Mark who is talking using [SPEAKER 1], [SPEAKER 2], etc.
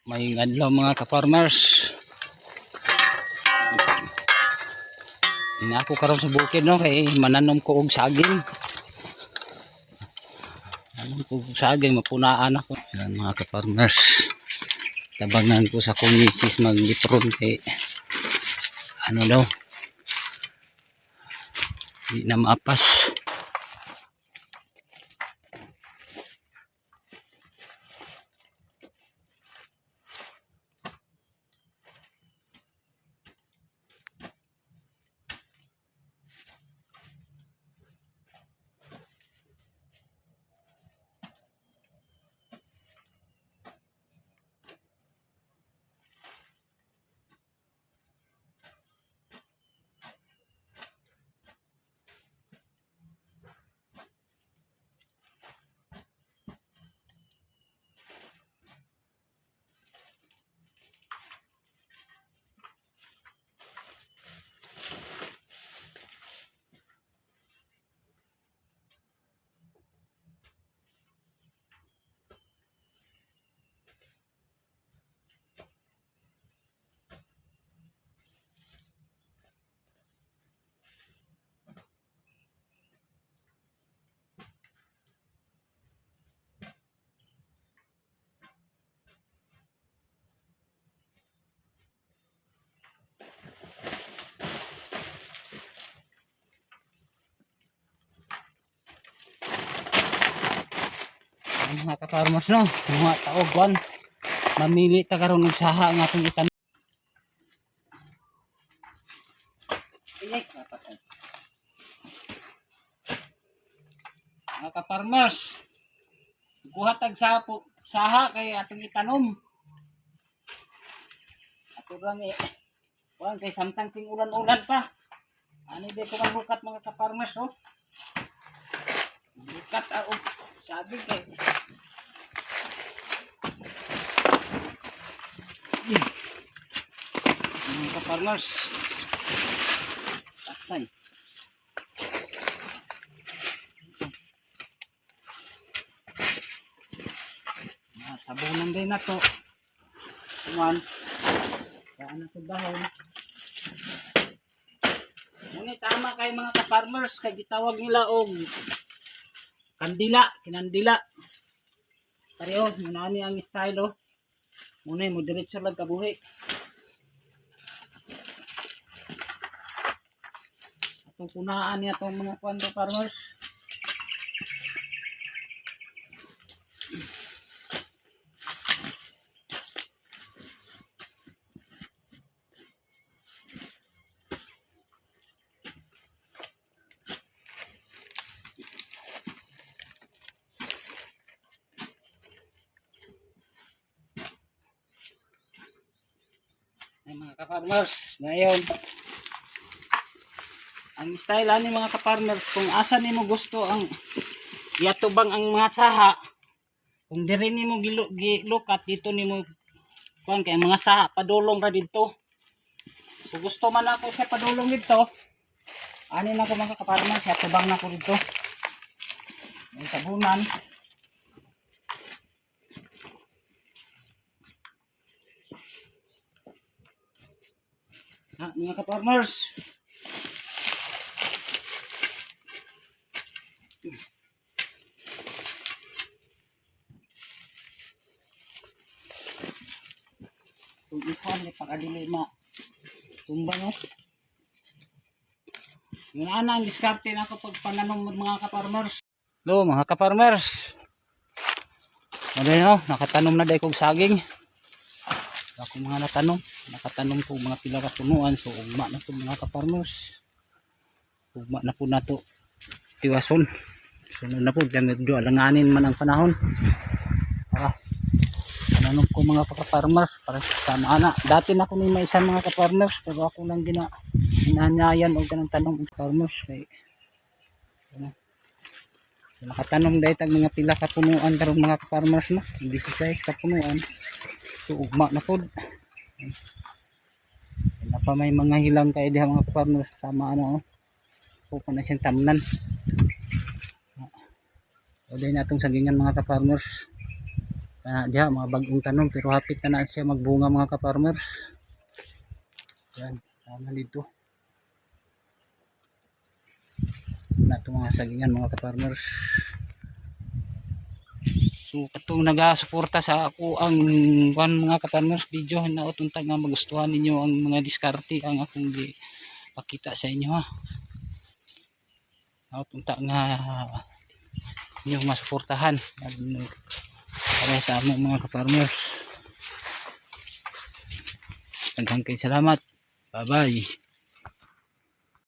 [SPEAKER 1] May adlaw mga ka-farmers. Ina ako karon sa bukid no kay mananom ko og saging. Mananom ko og saging mapunaan ako. Yan mga ka-farmers. Tabangan ko sa kong misis mag-lipron kay ano daw. Di na maapas. Mga ka-farmers no, mga taogwan mamili ta karon og saha nga atong itan. Mga ka-farmers, buhat tag saha kay atong itanom. Ato lang wan kay samtang ting ulan-ulan pa. Ani di ko mahukat mga ka-farmers no. Bukat ako sabi kay mga ka-farmers patay tabunan din na to kuman kaya na ito dahon ngunit tama kay mga ka-farmers kay gitawag nila og kandila, kinandila pareho, munani ang style oh. Muna mo diretso lang kabuhi. Atong punaan niya itong mga kwando farmers. Ay mga ka-farmers, ngayon ang style ani mga ka-farmers kung asa nimo gusto ang yatubang ang mga saha, kung diri nimo gilukat dito nimo kuan kay mga saha padulong ra dito. Kung gusto man ako sa padulong dito, ani na ko mga ka-farmers, yatubang na ko dito. May sabunan. Mga ka-farmers, kung ikuan ni pakadili ma tumbang no. Yung ana ang diskarte na ko pag pananom mga ka-farmers. Lo mga ka-farmers, ano no, nakatanom na day kog saging. Ako mga nakatanom ko mga pila ka punuan, so ugma na to mga ka-farmers. Ugma na po na to tiwason. Sunod na po, medyo alanganin man ang panahon. Ano ko mga ka-farmers para sa ana. Dati na ko ni may isang mga ka-farmers pero ako lang ginanyayan og kanang tanong farmers kay ano. Nakatanom dahil tag mga pila ka punuan karon mga ka-farmers no. 16 ka punuan. So ugma na pod. Wala pa may mga hilang kay diha mga ka-farmers sama ano. So na siyang tamnan. O dahil natong sagingan mga ka-farmers. diha mga bagong tanom pero hapit na siya magbunga mga ka-farmers. Yan, tama dito. Na ito mga sagingan mga ka-farmers. So katong nagasuporta sa ako ang mga ka-farmers video na utuntag nga magustuhan ninyo ang mga diskarte ang akong pakita sa inyo ha. Utuntag nga inyong masuportahan para sa among mga ka-farmers. Daghang kay salamat. Bye bye.